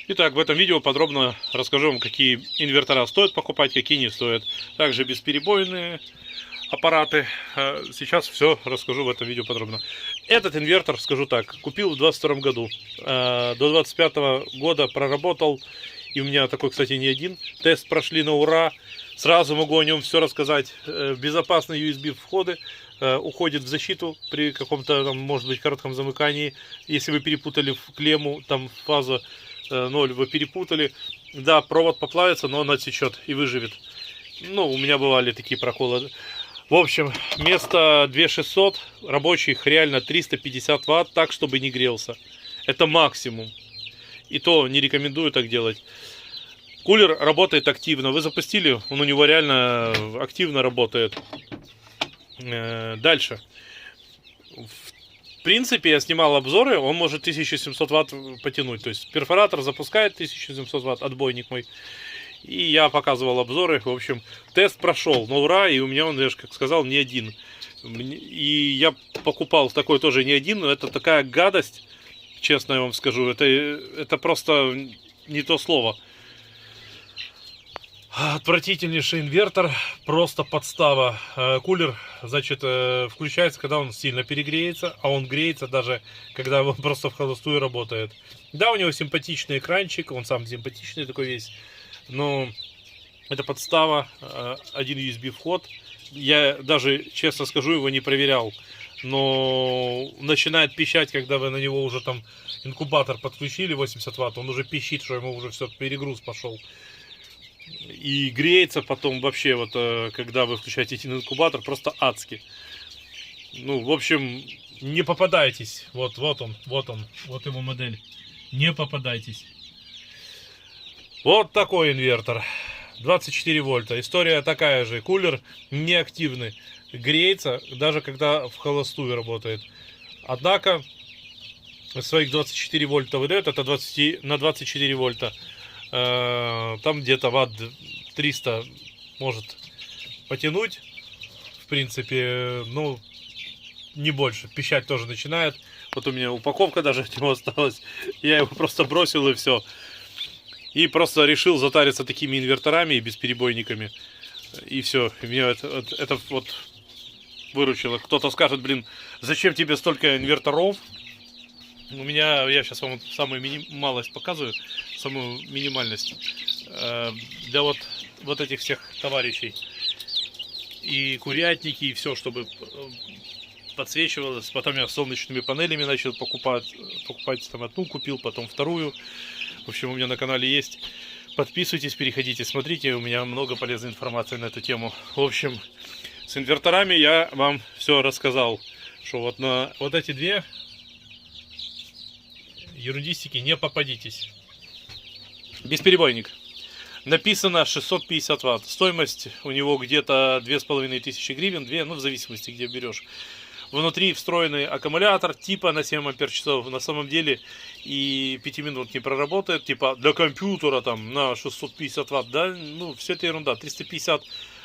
Итак, в этом видео подробно расскажу вам, какие инвертора стоит покупать, какие не стоит. Также бесперебойные аппараты. Сейчас все расскажу в этом видео подробно. Этот инвертор, скажу так, купил в 2022 году. До 2025 года проработал. И у меня такой, кстати, не один. Тест прошли на ура. Сразу могу о нем все рассказать. Безопасные USB входы. Уходит в защиту при каком-то, там, может быть, коротком замыкании. Если вы перепутали в клемму, там фаза 0 вы перепутали. Да, провод поплавится, но он отсечет и выживет. Ну, у меня бывали такие проколы. В общем, вместо 2600 рабочих реально 350 ватт, так, чтобы не грелся. Это максимум. И то не рекомендую так делать. Кулер работает активно. Вы запустили, он у него реально активно работает. Дальше. В принципе, я снимал обзоры, он может 1700 ватт потянуть. То есть перфоратор запускает 1700 ватт, отбойник мой. И я показывал обзоры. В общем, тест прошел на ура. И у меня он, я же как сказал, не один. И я покупал такой тоже не один. Но это такая гадость, честно я вам скажу. Это просто не то слово. Отвратительнейший инвертор, просто подстава. Кулер, значит, включается, когда он сильно перегреется, а он греется даже, когда он просто в холостую работает. Да, у него симпатичный экранчик, он сам симпатичный такой весь, но это подстава, один USB вход. Я даже, честно скажу, его не проверял, но начинает пищать, когда вы на него уже там инкубатор подключили 80 ватт, он уже пищит, что ему уже все, перегруз пошел. И греется потом вообще, вот когда вы включаете один инкубатор, просто адски. Ну, в общем, не попадайтесь. Вот он, вот его модель. Не попадайтесь. Вот такой инвертор. 24 вольта. История такая же. Кулер неактивный. Греется, даже когда в холостую работает. Однако, своих 24 вольта выдает, это 20, на 24 вольта. Там где-то ватт 300 может потянуть, в принципе, ну, не больше. Пищать тоже начинает. Вот у меня упаковка даже от него осталась. Я его просто бросил и все. И просто решил затариться такими инверторами и бесперебойниками. И все. Меня это вот выручило. Кто-то скажет, блин, зачем тебе столько инверторов? У меня, я сейчас вам самую малость показываю, самую минимальность для вот этих всех товарищей. И курятники, и все, чтобы подсвечивалось. Потом я солнечными панелями начал покупать там одну купил, потом вторую. В общем, у меня на канале есть. Подписывайтесь, переходите, смотрите, у меня много полезной информации на эту тему. В общем, с инверторами я вам все рассказал, что вот на вот эти две ерундистики не попадитесь. Бесперебойник. Написано 650 ватт. Стоимость у него где-то 2500 гривен, 2, ну в зависимости где берешь. Внутри встроенный аккумулятор типа на 7 ампер часов. На самом деле и 5 минут не проработает. Типа для компьютера там на 650 ватт. Да, ну все это ерунда. 350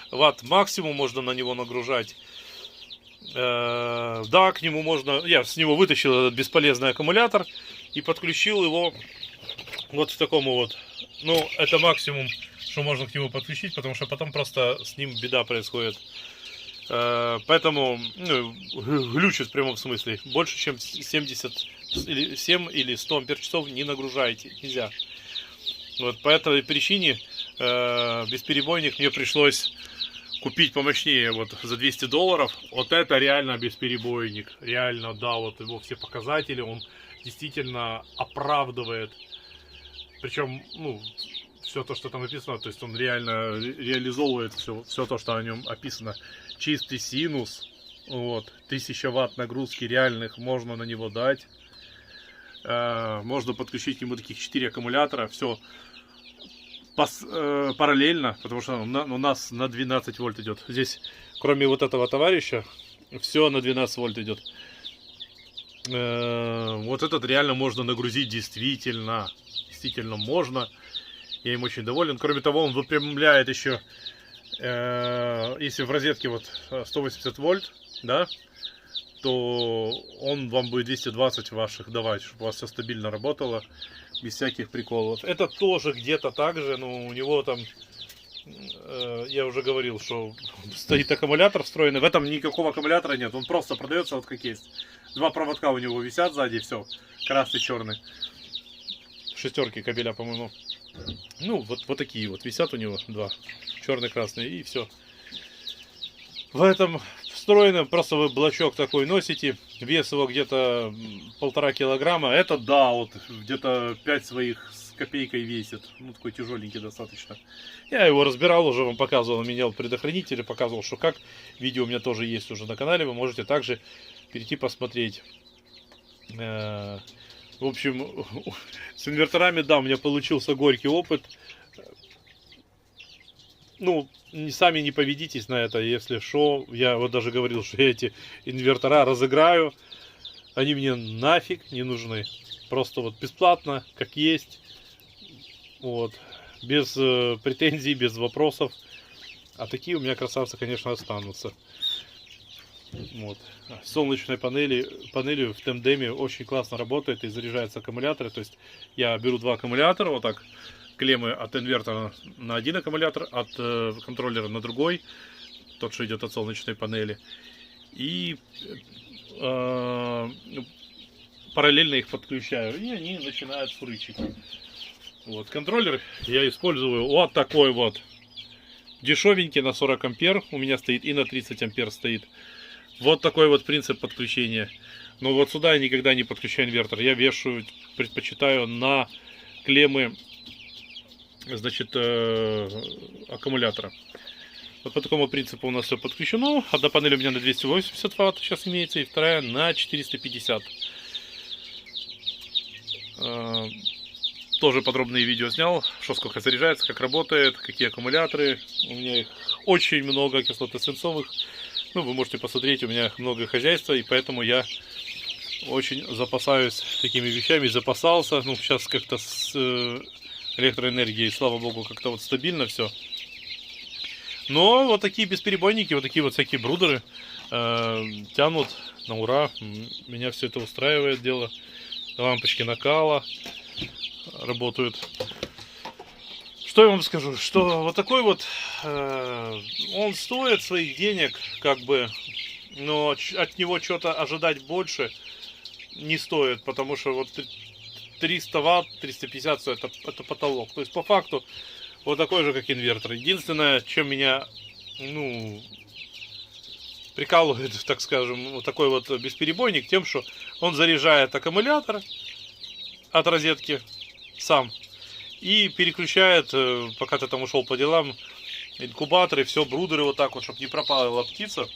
ватт максимум можно на него нагружать. Да, к нему можно... Я с него вытащил этот бесполезный аккумулятор и подключил его вот в такому вот. Ну, это максимум, что можно к нему подключить, потому что потом просто с ним беда происходит. Поэтому глючит в прямом смысле. Больше чем 70 или 7 или 100 ампер часов не нагружаете. Нельзя. Вот по этой причине бесперебойник мне пришлось купить помощнее, вот за $200. Вот это реально бесперебойник. Реально, да, вот его все показатели, он действительно оправдывает. Причем, ну, все то, что там написано, то есть он реально реализовывает все то, что о нем описано. Чистый синус, вот, 1000 ватт нагрузки реальных можно на него дать. Можно подключить к нему таких 4 аккумулятора, все параллельно, потому что у нас на 12 вольт идет. Здесь, кроме вот этого товарища, все на 12 вольт идет. Вот этот реально можно нагрузить действительно можно. Я им очень доволен. Кроме того, он выпрямляет еще, если в розетке вот 180 вольт, да, то он вам будет 220 ваших давать, чтобы у вас все стабильно работало. без всяких приколов. Это тоже где-то так же, но у него там, я уже говорил, что стоит аккумулятор встроенный. В этом никакого аккумулятора нет, он просто продается вот как есть. Два проводка у него висят сзади, все, красный, черный. Шестерки кабеля, по-моему. Ну, вот такие вот висят у него, два, черный, красный, и все. В этом встроенном просто вы блочок такой носите, вес его где-то 1,5 килограмма. Это да, вот где-то 5 своих с копейкой весит, ну такой тяжеленький достаточно. Я его разбирал, уже вам показывал, менял предохранители, показывал, что как. Видео у меня тоже есть уже на канале, вы можете также перейти посмотреть. В общем, с инверторами, да, у меня получился горький опыт. Ну, сами не поведитесь на это, если что. Я вот даже говорил, что я эти инвертора разыграю. Они мне нафиг не нужны. Просто вот бесплатно, как есть. Вот. Без претензий, без вопросов. А такие у меня красавцы, конечно, останутся. Вот. Солнечные панели в тандеме очень классно работает и заряжаются аккумуляторы. То есть я беру два аккумулятора, вот так, клеммы от инвертора на один аккумулятор, от контроллера на другой, тот, что идет от солнечной панели. И параллельно их подключаю, и они начинают фрычить. Вот. Контроллер я использую вот такой вот, дешевенький, на 40 ампер у меня стоит, и на 30 ампер стоит. Вот такой вот принцип подключения. Но вот сюда я никогда не подключаю инвертор. Я вешаю, предпочитаю на клеммы, значит, аккумулятора. Вот по такому принципу у нас все подключено. Одна панель у меня на 280 Вт сейчас имеется, и вторая на 450. Тоже подробные видео снял, что сколько заряжается, как работает, какие аккумуляторы. У меня их очень много, кислоты свинцовых. Ну, вы можете посмотреть, у меня много хозяйства, и поэтому я очень запасаюсь такими вещами, запасался. Ну, сейчас как-то с электроэнергией, слава богу, как-то вот стабильно все. Но вот такие бесперебойники, вот такие вот всякие брудеры тянут на ура. Меня все это устраивает дело. Лампочки накала работают. Что я вам скажу, что вот такой вот, он стоит своих денег, как бы, но от него что-то ожидать больше не стоит, потому что вот 300 Вт, 350, все, это потолок. То есть по факту вот такой же, как инвертор. Единственное, чем меня, ну, прикалывает, так скажем, вот такой вот бесперебойник, тем, что он заряжает аккумулятор от розетки сам. И переключает, пока ты там ушел по делам, инкубаторы, все, брудеры вот так вот, чтобы не пропала птица.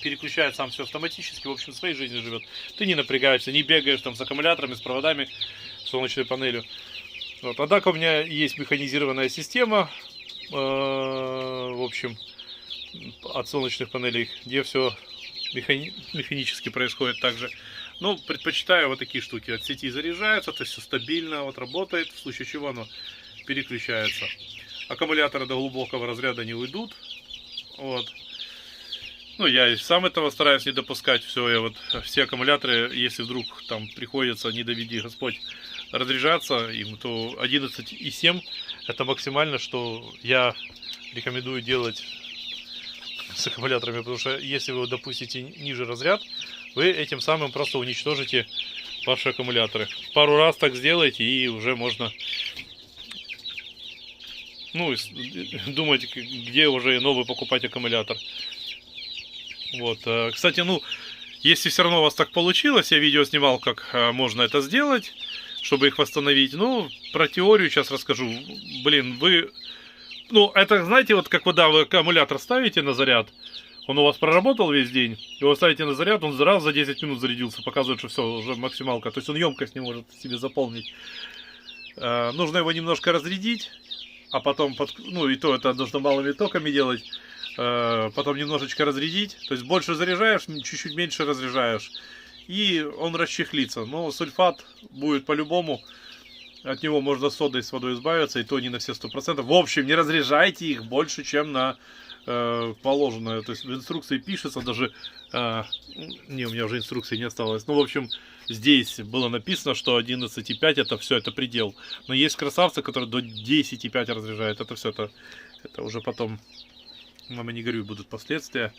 Переключает сам все автоматически, в общем, своей жизнью живет. Ты не напрягаешься, не бегаешь там с аккумуляторами, с проводами, с солнечной панелью. Вот. Однако у меня есть механизированная система, в общем, от солнечных панелей, где все механически происходит также. Ну, предпочитаю вот такие штуки. От сети заряжается, то есть все стабильно, вот работает, в случае чего оно переключается. Аккумуляторы до глубокого разряда не уйдут. Вот. Ну, я и сам этого стараюсь не допускать. Все, я вот все аккумуляторы, если вдруг там приходится, не доведи Господь, разряжаться им, то 11,7 это максимально, что я рекомендую делать с аккумуляторами, потому что если вы допустите ниже разряд, вы этим самым просто уничтожите ваши аккумуляторы. Пару раз так сделайте, и уже можно, ну, думать, где уже новый покупать аккумулятор. Вот, кстати, ну, если все равно у вас так получилось, я видео снимал, как можно это сделать, чтобы их восстановить. Ну, про теорию сейчас расскажу. Блин, вы, ну, это, знаете, вот как когда вы аккумулятор ставите на заряд, он у вас проработал весь день, его ставите на заряд, он раз за 10 минут зарядился, показывает, что все, уже максималка. То есть он емкость не может себе заполнить. Нужно его немножко разрядить, а потом, ну и то это нужно малыми токами делать. Потом немножечко разрядить, то есть больше заряжаешь, чуть-чуть меньше разряжаешь. И он расчехлится. Но сульфат будет по-любому От него можно содой с водой избавиться, и то не на все 100%. В общем, не разряжайте их больше, чем на положенное. То есть в инструкции пишется даже... не, у меня уже инструкции не осталось. Ну, в общем, здесь было написано, что 11,5 это все, это предел. Но есть красавцы, которые до 10,5 разряжают. Это все, это уже потом, мама, не горюй, будут последствия.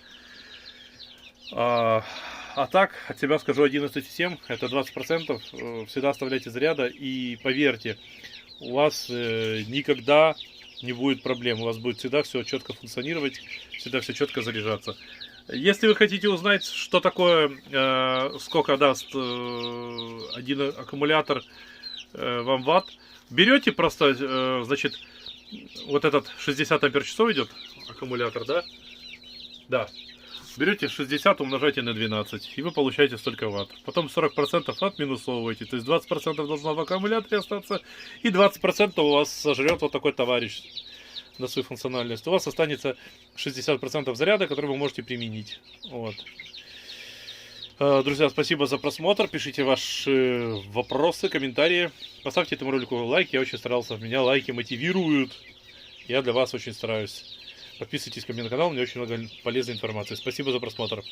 А так, от себя скажу 11,7, это 20%. Всегда оставляйте заряда, и поверьте, у вас никогда не будет проблем. У вас будет всегда все четко функционировать, всегда все четко заряжаться. Если вы хотите узнать, что такое, сколько даст один аккумулятор вам ватт, берете просто, значит, вот этот 60 ампер-часов идет аккумулятор, да? Да. Берете 60, умножаете на 12, и вы получаете столько ватт. Потом 40% отминусовываете, то есть 20% должно в аккумуляторе остаться, и 20% у вас сожрет вот такой товарищ на свою функциональность. У вас останется 60% заряда, который вы можете применить. Вот. Друзья, спасибо за просмотр. Пишите ваши вопросы, комментарии. Поставьте этому ролику лайк. Я очень старался. Меня лайки мотивируют. Я для вас очень стараюсь. Подписывайтесь ко мне на канал. Мне очень много полезной информации. Спасибо за просмотр.